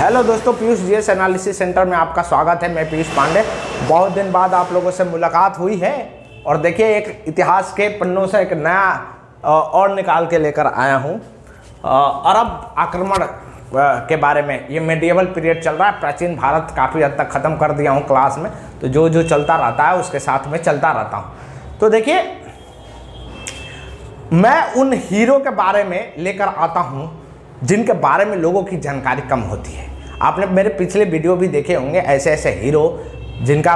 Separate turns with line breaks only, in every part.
Hello दोस्तों, Piyush GS analysis centre में आपका स्वागत है। मैं पीयूष पांडे। बहुत दिन बाद आप लोगों से मुलाकात हुई है और देखिए एक इतिहास के पन्नों से एक नया और निकाल के लेकर आया हूँ। अरब आक्रमण के बारे में। ये मेडिएवल पीरियड चल रहा है। प्राचीन भारत काफ़ी हद तक ख़त्म कर दिया हूँ क्लास में, तो जो जो चलता रहता है उसके साथ में चलता रहता हूँ। तो देखिए, मैं उन हीरो के बारे में लेकर आता हूँ जिनके बारे में लोगों की जानकारी कम होती है। आपने मेरे पिछले वीडियो भी देखे होंगे, ऐसे ऐसे हीरो जिनका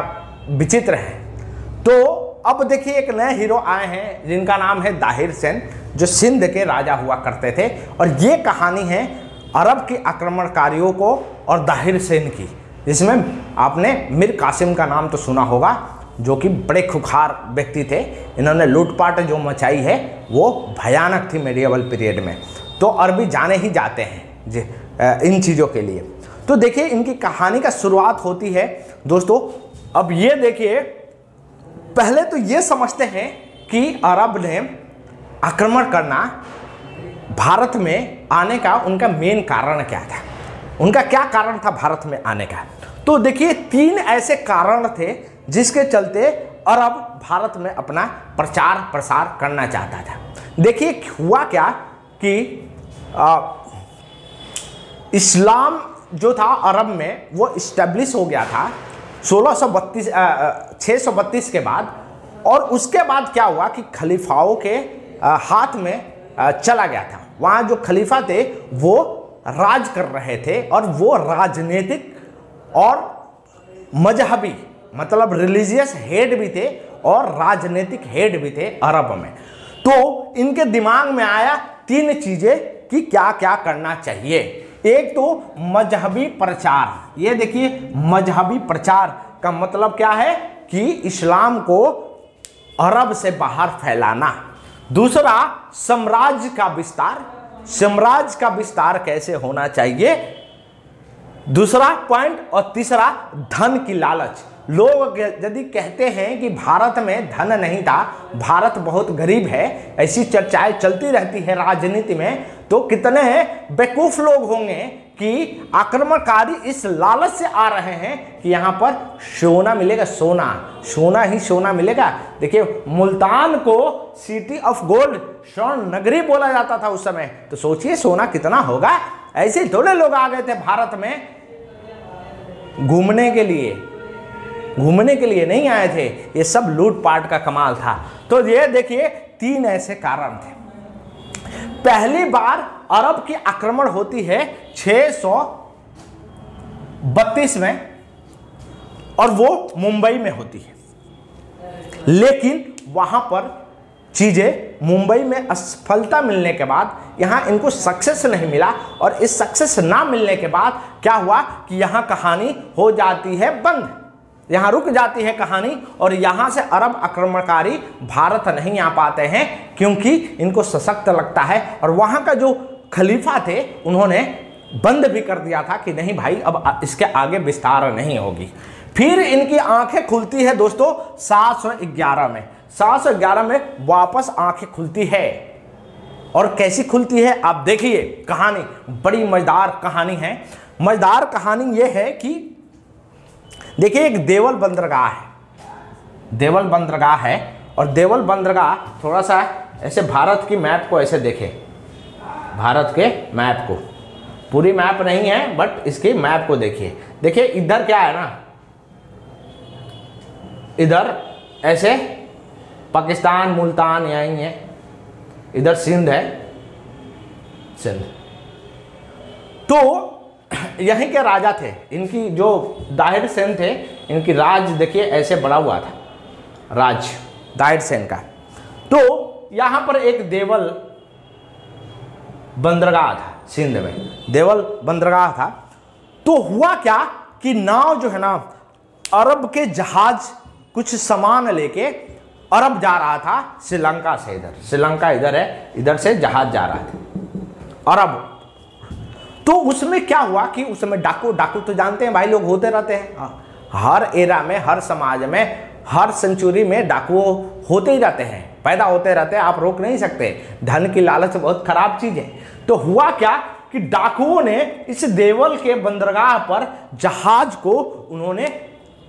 विचित्र है। तो अब देखिए एक नए हीरो आए हैं जिनका नाम है दाहिर सेन, जो सिंध के राजा हुआ करते थे। और ये कहानी है अरब के आक्रमणकारियों को और दाहिर सेन की, जिसमें आपने मीर कासिम का नाम तो सुना होगा, जो कि बड़े खुखार व्यक्ति थे। इन्होंने लूटपाट जो मचाई है वो भयानक थी मेडिएवल पीरियड में। तो अरबी जाने ही जाते हैं इन चीज़ों के लिए। तो देखिए इनकी कहानी का शुरुआत होती है दोस्तों। अब ये देखिए, पहले तो ये समझते हैं कि अरब ने आक्रमण करना, भारत में आने का उनका मेन कारण क्या था, उनका क्या कारण था भारत में आने का। तो देखिए 3 ऐसे कारण थे जिसके चलते अरब भारत में अपना प्रचार प्रसार करना चाहता था। देखिए हुआ क्या कि इस्लाम जो था अरब में वो इस्टेब्लिश हो गया था 632 के बाद। और उसके बाद क्या हुआ कि खलीफाओं के हाथ में चला गया था। वहाँ जो खलीफा थे वो राज कर रहे थे, और वो राजनीतिक और मजहबी, मतलब रिलीजियस हेड भी थे और राजनीतिक हेड भी थे अरब में। तो इनके दिमाग में आया 3 चीज़ें कि क्या क्या करना चाहिए। एक तो मजहबी प्रचार। ये देखिए, मजहबी प्रचार का मतलब क्या है कि इस्लाम को अरब से बाहर फैलाना। दूसरा, साम्राज्य का विस्तार। साम्राज्य का विस्तार कैसे होना चाहिए, दूसरा पॉइंट। और तीसरा, धन की लालच। लोग यदि कहते हैं कि भारत में धन नहीं था, भारत बहुत गरीब है, ऐसी चर्चाएं चलती रहती है राजनीति में, तो कितने बेवकूफ लोग होंगे कि आक्रमणकारी इस लालच से आ रहे हैं कि यहाँ पर सोना मिलेगा, सोना ही सोना मिलेगा। देखिए मुल्तान को सिटी ऑफ गोल्ड, स्वर्ण नगरी बोला जाता था उस समय। तो सोचिए सोना कितना होगा। ऐसे थोड़े लोग आ गए थे भारत में घूमने के लिए नहीं आए थे। ये सब लूटपाट का कमाल था। तो ये देखिए 3 ऐसे कारण थे। पहली बार अरब की आक्रमण होती है 632 में, और वो मुंबई में होती है। लेकिन वहां पर चीजें, मुंबई में असफलता मिलने के बाद यहां इनको सक्सेस नहीं मिला, और इस सक्सेस ना मिलने के बाद क्या हुआ कि यहां कहानी हो जाती है बंद, यहां रुक जाती है कहानी। और यहां से अरब आक्रमणकारी भारत नहीं आ पाते हैं क्योंकि इनको सशक्त लगता है। और वहां का जो खलीफा थे उन्होंने बंद भी कर दिया था कि नहीं भाई, अब इसके आगे विस्तार नहीं होगी। फिर इनकी आंखें खुलती है दोस्तों 711 में। 711 में वापस आंखें खुलती है। और कैसी खुलती है आप देखिए। कहानी बड़ी मजेदार कहानी है। मजेदार कहानी यह है कि देखिए एक देवल बंदरगाह है, देवल बंदरगाह है। और देवल बंदरगाह थोड़ा सा ऐसे भारत की मैप को ऐसे देखें, भारत के मैप को, पूरी मैप नहीं है बट इसकी मैप को देखिए। देखिए इधर क्या है ना, इधर ऐसे पाकिस्तान, मुल्तान यहीं है, इधर सिंध है, सिंध। तो यहीं के राजा थे, इनकी जो दाहिर सेन थे, इनकी राज देखिए ऐसे बड़ा हुआ था, राज दाहिर सेन का। तो यहां पर एक देवल बंदरगाह था, सिंध में देवल बंदरगाह था। तो हुआ क्या कि नाव जो है ना, अरब के जहाज कुछ सामान लेके अरब जा रहा था श्रीलंका से। इधर श्रीलंका इधर है, इधर से जहाज जा रहा था अरब। तो उसमें क्या हुआ कि उस समय डाकू तो जानते हैं भाई, लोग होते रहते हैं हर एरा में, हर समाज में, हर सेंचुरी में डाकू होते ही रहते हैं, पैदा होते रहते हैं, आप रोक नहीं सकते। धन की लालच बहुत खराब चीज है। तो हुआ क्या कि कि डाकुओं ने इस देवल के बंदरगाह पर जहाज को उन्होंने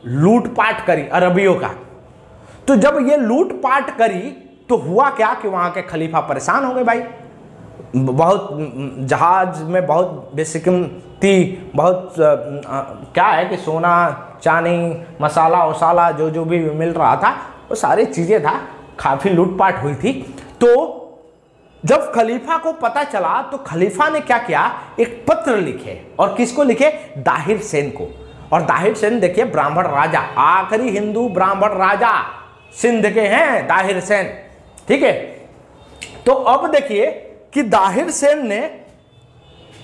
लूटपाट करी अरबियों का। तो जब ये लूटपाट करी तो हुआ क्या कि वहां के खलीफा परेशान हो गए भाई। बहुत जहाज में बहुत बेसिकती बहुत क्या है कि सोना चांदी मसाला वसाला जो भी मिल रहा था वो सारी चीज़ें था, काफ़ी लूटपाट हुई थी। तो जब खलीफा को पता चला तो खलीफा ने क्या किया, एक पत्र लिखे। और किसको लिखे? दाहिर सेन को। और दाहिर सेन देखिए ब्राह्मण राजा, आखिरी हिंदू ब्राह्मण राजा सिंध के हैं दाहिर सेन, ठीक है। तो अब देखिए कि दाहिर सेन ने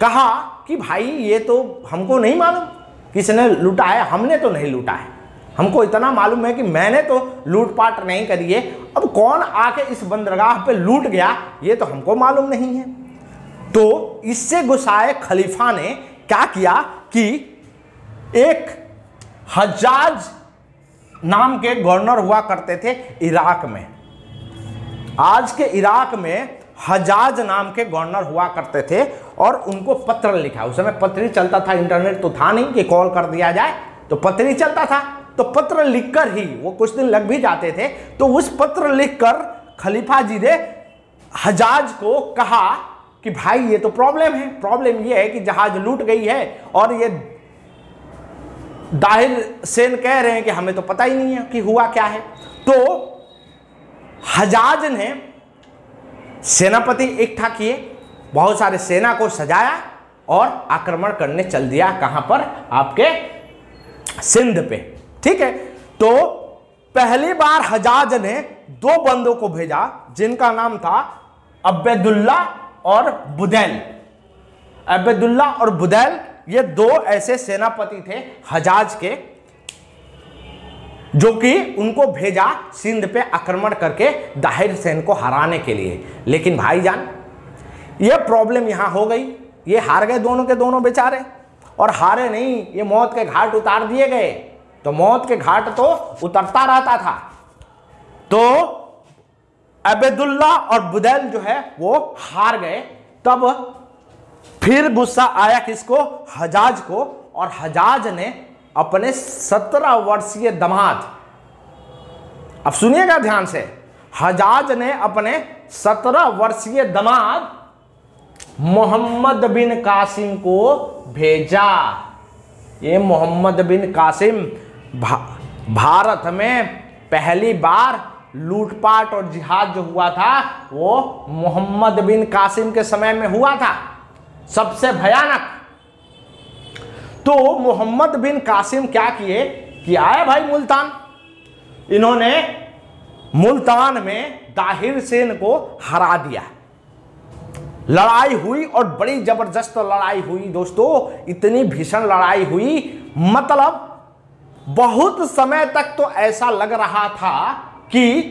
कहा कि भाई ये तो हमको नहीं मालूम किसने लूटा है, हमने तो नहीं लूटा है, हमको इतना मालूम है कि मैंने तो लूटपाट नहीं करी है। अब कौन आके इस बंदरगाह पे लूट गया ये तो हमको मालूम नहीं है। तो इससे गुस्साए खलीफा ने क्या किया कि एक हज्जाज नाम के गवर्नर हुआ करते थे इराक में, आज के इराक में हज्जाज नाम के गवर्नर हुआ करते थे, और उनको पत्र लिखा। उस समय पत्र ही चलता था, इंटरनेट तो था नहीं कि कॉल कर दिया जाए, तो पत्र ही चलता था। तो पत्र लिखकर ही वो कुछ दिन लग भी जाते थे। तो उस पत्र लिखकर खलीफा जी ने हज्जाज को कहा कि भाई ये तो प्रॉब्लम है, प्रॉब्लम ये है कि जहाज लूट गई है और ये दाहिर सेन कह रहे हैं कि हमें तो पता ही नहीं है कि हुआ क्या है। तो हज्जाज ने सेनापति इकट्ठा किए, बहुत सारे सेना को सजाया और आक्रमण करने चल दिया। कहां पर? आपके सिंध पे, ठीक है। तो पहली बार हज्जाज ने 2 बंदों को भेजा जिनका नाम था अब्दुल्ला और बुदैल। अब्दुल्ला और बुदैल ये 2 ऐसे सेनापति थे हज्जाज के, जो कि उनको भेजा सिंध पे आक्रमण करके दाहिर सेन को हराने के लिए। लेकिन भाईजान ये प्रॉब्लम यहां हो गई, ये हार गए दोनों के दोनों बेचारे। और हारे नहीं, ये मौत के घाट उतार दिए गए। तो मौत के घाट तो उतरता रहता था। तो अब्दुल्ला और बुदैल जो है वो हार गए। तब फिर गुस्सा आया किसको? हज्जाज को। और हज्जाज ने अपने 17 वर्षीय दामाद, अब सुनिएगा ध्यान से, हज्जाज ने अपने 17 वर्षीय दामाद मोहम्मद बिन कासिम को भेजा। ये मोहम्मद बिन कासिम भारत में पहली बार लूटपाट और जिहाद जो हुआ था वो मोहम्मद बिन कासिम के समय में हुआ था, सबसे भयानक। तो मोहम्मद बिन कासिम क्या किए कि आए भाई मुल्तान, इन्होंने मुल्तान में दाहिर सेन को हरा दिया। लड़ाई हुई और बड़ी जबरदस्त लड़ाई हुई दोस्तों, इतनी भीषण लड़ाई हुई, मतलब बहुत समय तक तो ऐसा लग रहा था कि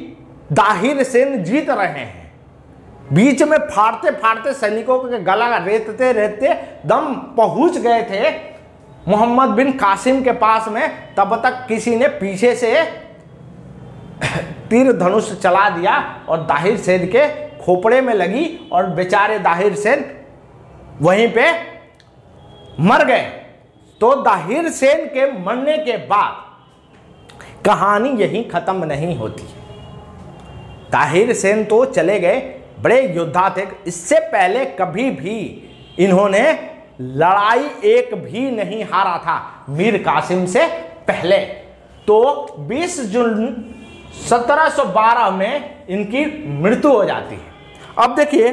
दाहिर सेन जीत रहे हैं। बीच में फाड़ते फाड़ते सैनिकों के गला रेतते रेतते दम पहुंच गए थे मोहम्मद बिन कासिम के पास में। तब तक किसी ने पीछे से तीर धनुष चला दिया और दाहिर सेन के खोपड़े में लगी और बेचारे दाहिर सेन वहीं पे मर गए। तो दाहिर सेन के मरने के बाद कहानी यहीं खत्म नहीं होती। दाहिर सेन तो चले गए, बड़े योद्धा थे, इससे पहले कभी भी इन्होंने लड़ाई एक भी नहीं हारा था मीर कासिम से पहले। तो 20 जून 1712 में इनकी मृत्यु हो जाती है। अब देखिए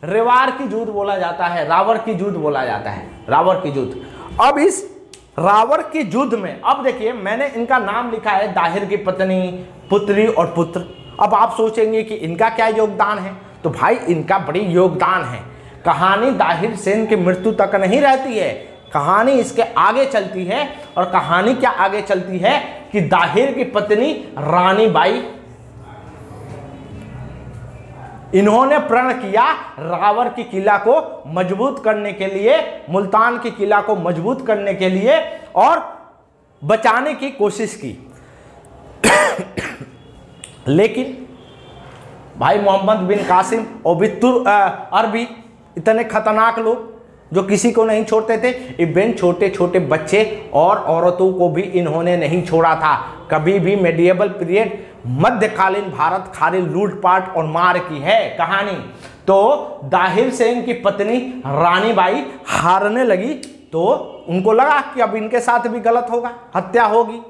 रेवार की जुद्ध बोला जाता है, रावर की जुद्ध बोला जाता है, रावर की जुद्ध। अब इस रावर की युद्ध में, अब देखिए मैंने इनका नाम लिखा है दाहिर की पत्नी, पुत्री और पुत्र। अब आप सोचेंगे कि इनका क्या योगदान है, तो भाई इनका बड़ी योगदान है। कहानी दाहिर सेन की मृत्यु तक नहीं रहती है, कहानी इसके आगे चलती है। और कहानी क्या आगे चलती है कि दाहिर की पत्नी रानी बाई, इन्होंने प्रण किया रावर की किला को मजबूत करने के लिए, मुल्तान की किला को मजबूत करने के लिए और बचाने की कोशिश की। लेकिन भाई मोहम्मद बिन कासिम और अरबी इतने खतरनाक लोग, जो किसी को नहीं छोड़ते थे। इवन छोटे छोटे बच्चे और औरतों को भी इन्होंने नहीं छोड़ा था कभी भी। मेडिएवल पीरियड, मध्यकालीन भारत खाली लूटपाट और मार की है कहानी। तो दाहिर सेन की पत्नी रानी बाई हारने लगी तो उनको लगा कि अब इनके साथ भी गलत होगा, हत्या होगी,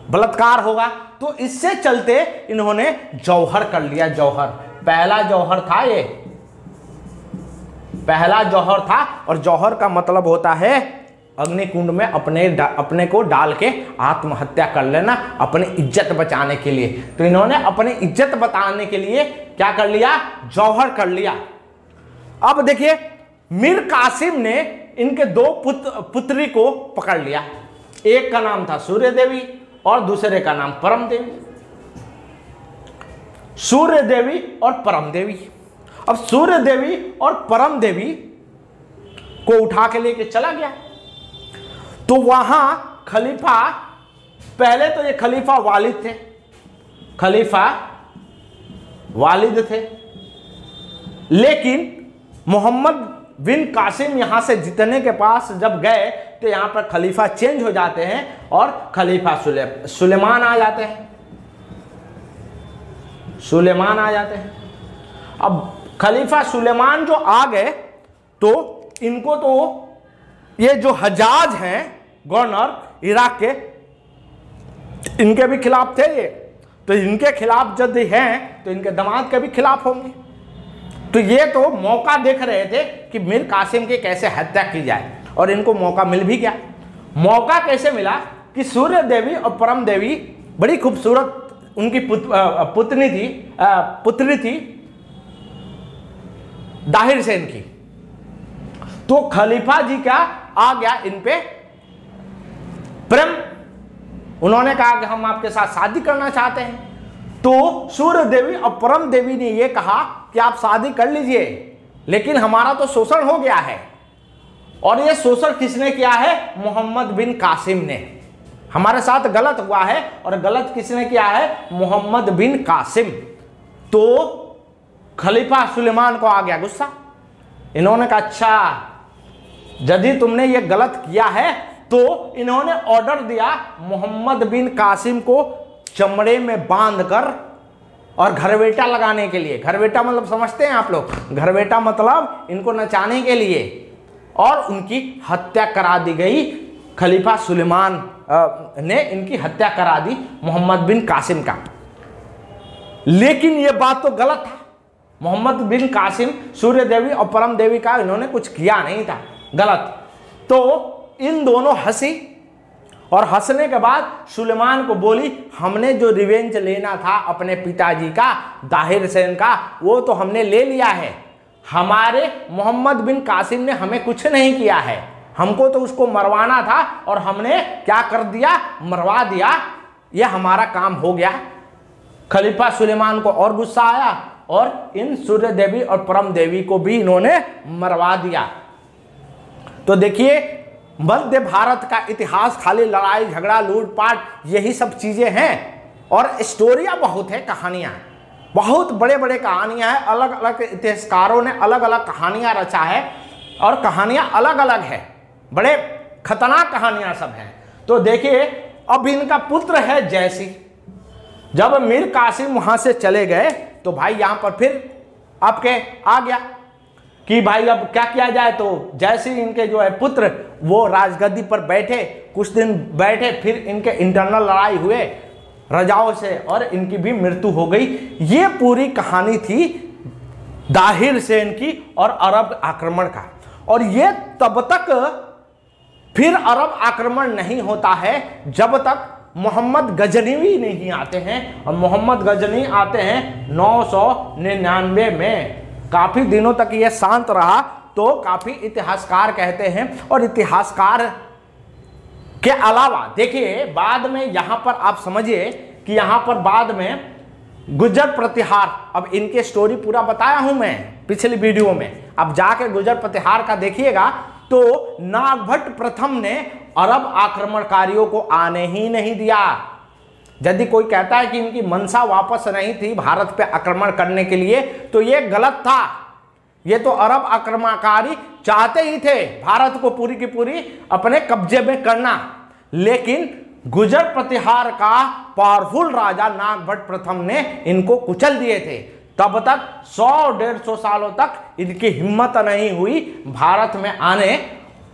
बलात्कार होगा। तो इससे चलते इन्होंने जौहर कर लिया। जौहर पहला जौहर था, ये पहला जौहर था। और जौहर का मतलब होता है अग्निकुंड में अपने को डाल के आत्महत्या कर लेना, अपनी इज्जत बचाने के लिए। तो इन्होंने अपनी इज्जत बचाने के लिए क्या कर लिया, जौहर कर लिया। अब देखिए मीर कासिम ने इनके दो पुत्री को पकड़ लिया। एक का नाम था सूर्य देवी और दूसरे का नाम परम देवी। सूर्य देवी और परम देवी। अब सूर्य देवी और परम देवी को उठा के लेके चला गया। तो वहां खलीफा, पहले तो ये खलीफा वालिद थे, खलीफा वालिद थे, लेकिन मोहम्मद बिन कासिम यहां से जितने के पास जब गए तो यहां पर खलीफा चेंज हो जाते हैं और खलीफा सुलेमान आ जाते हैं, सुलेमान आ जाते हैं। अब खलीफा सुलेमान जो आ गए तो इनको तो ये जो हजाज हैं गवर्नर इराक के, इनके भी खिलाफ थे ये। तो इनके खिलाफ यदि हैं तो इनके दामाद के भी खिलाफ होंगे। तो ये तो मौका देख रहे थे कि मीर कासिम की कैसे हत्या की जाए और इनको मौका मिल भी गया। मौका कैसे मिला कि सूर्य देवी और परम देवी बड़ी खूबसूरत उनकी पुत्री थी दाहिर सेन की। तो खलीफा जी का आ गया इन पे प्रेम, उन्होंने कहा कि हम आपके साथ शादी करना चाहते हैं। तो सूर्य देवी और परम देवी ने यह कहा कि आप शादी कर लीजिए, लेकिन हमारा तो शोषण हो गया है। और यह शोषण किसने किया है, मोहम्मद बिन कासिम ने। हमारे साथ गलत हुआ है और गलत किसने किया है, मोहम्मद बिन कासिम। तो खलीफा सुलेमान को आ गया गुस्सा। इन्होंने कहा अच्छा यदि तुमने ये गलत किया है, तो इन्होंने ऑर्डर दिया मोहम्मद बिन कासिम को चमड़े में बांधकर और घरवेटा लगाने के लिए। घरवेटा मतलब समझते हैं आप लोग, घरवेटा मतलब इनको नचाने के लिए, और उनकी हत्या करा दी गई। खलीफा सुलेमान ने इनकी हत्या करा दी मोहम्मद बिन कासिम का। लेकिन यह बात तो गलत था। मोहम्मद बिन कासिम सूर्य देवी और परम देवी का इन्होंने कुछ किया नहीं था, गलत। तो इन दोनों हंसी और हंसने के बाद सुलेमान को बोली हमने जो रिवेंज लेना था अपने पिताजी का, दाहिर सेन का, वो तो हमने ले लिया है। हमारे मोहम्मद बिन कासिम ने हमें कुछ नहीं किया है, हमको तो उसको मरवाना था और हमने क्या कर दिया, मरवा दिया। ये हमारा काम हो गया। खलीफा सुलेमान को और गुस्सा आया और इन सूर्य देवी और परम देवी को भी इन्होंने मरवा दिया। तो देखिए मध्य भारत का इतिहास खाली लड़ाई झगड़ा लूटपाट यही सब चीजें हैं, और स्टोरियां बहुत है, कहानियां बहुत बड़े बड़े कहानियां हैं। अलग अलग इतिहासकारों ने अलग अलग कहानियां रचा है और कहानियां अलग अलग है, बड़े खतरनाक कहानियां सब हैं। तो देखिए अब इनका पुत्र है जयसिंह। जब मीर कासिम वहां से चले गए तो भाई यहां पर फिर आपके आ गया कि भाई अब क्या किया जाए। तो जैसे इनके जो है पुत्र वो राजगद्दी पर बैठे, कुछ दिन बैठे, फिर इनके इंटरनल लड़ाई हुए राजाओं से और इनकी भी मृत्यु हो गई। ये पूरी कहानी थी दाहिर सेन की और अरब आक्रमण का। और ये तब तक फिर अरब आक्रमण नहीं होता है जब तक मोहम्मद गजनवी नहीं आते हैं, और मोहम्मद गजनवी आते हैं 999 में। काफी दिनों तक यह शांत रहा, तो काफी इतिहासकार कहते हैं। और इतिहासकार के अलावा देखिए बाद में यहां पर आप समझिए कि यहां पर बाद में गुर्जर प्रतिहार, अब इनके स्टोरी पूरा बताया हूं मैं पिछली वीडियो में, अब जाके गुर्जर प्रतिहार का देखिएगा। तो नागभट्ट प्रथम ने अरब आक्रमणकारियों को आने ही नहीं दिया। यदि कोई कहता है कि इनकी मनसा वापस नहीं थी भारत पे आक्रमण करने के लिए, तो ये गलत था। ये तो अरब आक्रमणकारी चाहते ही थे भारत को पूरी की पूरी अपने कब्जे में करना, लेकिन गुर्जर प्रतिहार का पावरफुल राजा नागभट्ट प्रथम ने इनको कुचल दिए थे। तब तक 100-150 सालों तक इनकी हिम्मत नहीं हुई भारत में आने।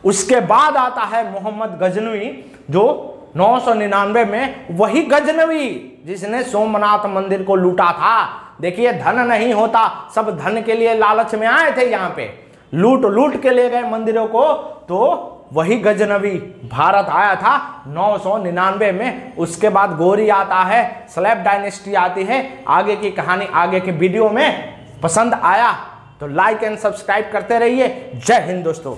उसके बाद आता है मोहम्मद गजनवी, जो 999 में, वही गजनवी जिसने सोमनाथ मंदिर को लूटा था। देखिए, धन नहीं होता, सब धन के लिए लालच में आए थे, यहाँ पे लूट के ले गए मंदिरों को। तो वही गजनवी भारत आया था 999 में। उसके बाद गौरी आता है, स्लैब डायनेस्टी आती है। आगे की कहानी आगे के वीडियो में। पसंद आया तो लाइक एंड सब्सक्राइब करते रहिए। जय हिंद दोस्तों।